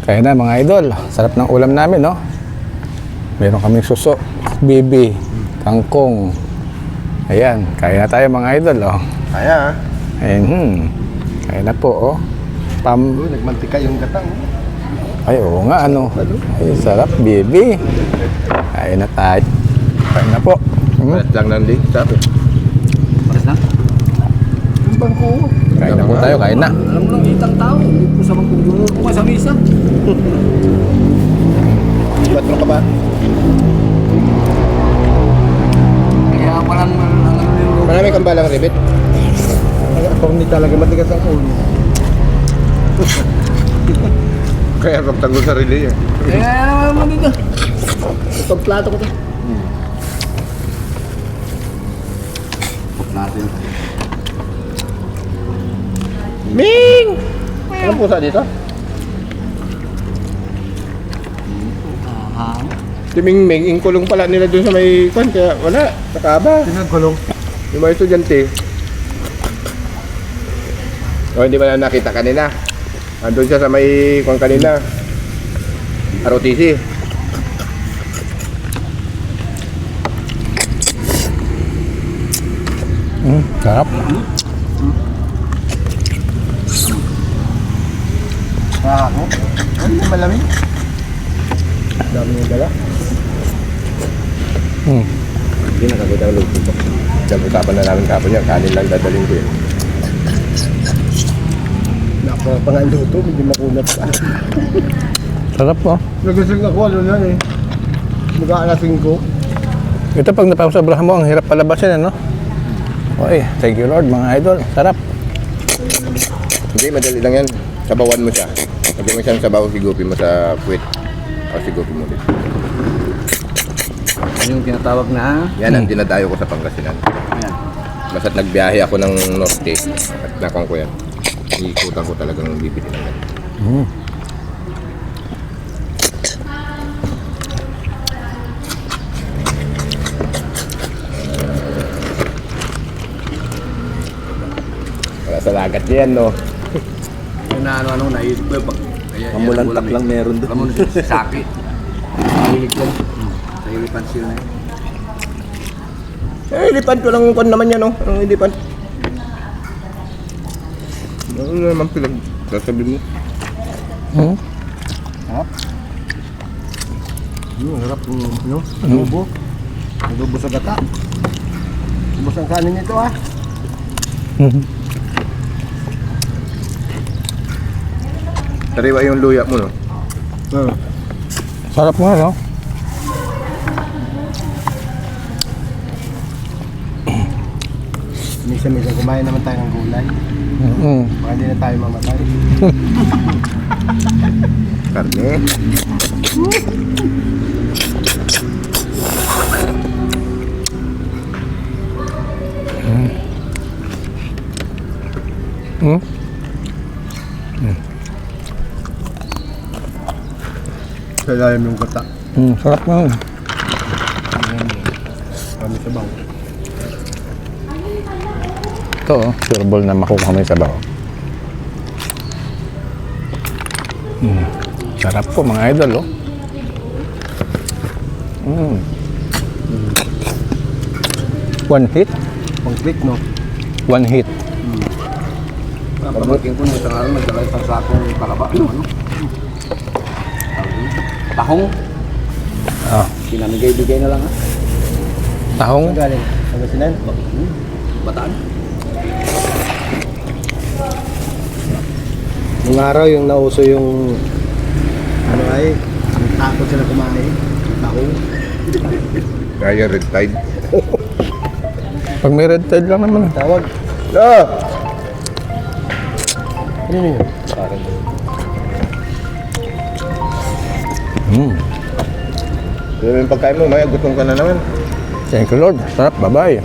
Kaya na mga idol, sarap ng ulam namin, no? Meron kaming suso, bibi, kangkong. Ayan, kaya na tayo mga idol, oh. Kaya Ayan, kaya na po, oh. nagmantika yung gatang. Ay, oo nga, ano. Ay, sarap, bibi. Kaya na tayo. Kaya na po. Pares lang nandi, sabi. Pares na? Yung bangko. Kaya na po tayo, kaya na. Alam mo lang, itang tao. Hindi po sa bangko. Kung sa misa. Batro ka ba? Kaya walang Marami kang balang ribit. Ako hindi talaga matigas ang ulo. Kaya pagtanggol sa relay eh. Kaya naman dito. Itong plato ko to. Natin. Ming! Anong pusa dito? Si Ming Ming, ingkulong pala nila dun sa may kwan, kaya wala, nakaba. Sinagkulong? Yung mga estudyante. O, hindi ba na nakita kanina? Andun siya sa may kwan kanina. ROTC. Sarap. Ako? Ano malamig? Dami yung dala. Hindi nakagod ang luto ko. Usapan na namin kapon yan, kanin lang dadalhin ko yun. Napapang luto, hindi makunat pa. Sarap, oh. Nagasing ako, ano na eh. Mag-aalasing ko. Ito pag napasabrahan mo, ang hirap palabasin, ano? Oy, thank you Lord, mga idol. Sarap. Hindi, madali lang yan. Sabawan mo siya. Pag mo siyang sabaw, sigupin mo sa puwit. O sigupin mo ulit. Ano yung tinatawag na? Yan ang dinadayo ko sa Pangasinan. Ayan. Basta't nagbiyahe ako ng norte at nakong ko yan. Iikutan ko talagang bibili na yan. Wala sa lagat yan, no? Yung na ano-ano, naisip ko pag... Kamulantak lang meron doon. Kamulan doon, saki. Mahilig yan. Sa ilipan sila na yun. Eh, ilipan ko lang kung naman yan, no? Anong ilipan? Ano naman pinagsasabi mo? Harap. Harap ng ano? Adobo. Adobo sa gata. Ubos ang kanin nito ah. Sariwa yung luya mo, no? Sarap nga, no? Misa-misa kumain naman tayo ng gulay. Baka hindi na tayo mamatay. Karne. Sa ilalim yung gata. Sarap nga. Kami sa bang. Ito, oh. Sure ball na makukuha mo yung sabaw. Sarap po mga idol, oh. One hit? Pang click, no? One hit. Pamangkin ko nung isang araw, nagdala isang sakong kalaba. Ano? Tahong. Pinamigay-bigay na lang ha. Tahong? Galing. Pangasinan? Bataan. Nung araw yung nauso yung ano ay takot sila kumain. Tahong. Kaya red tide. Pag may red tide lang naman. Tawag. Ah! Ano yun? Parang. Yung pagkain mo, may gutom ka na naman. Thank you Lord. Sarap. Bye-bye.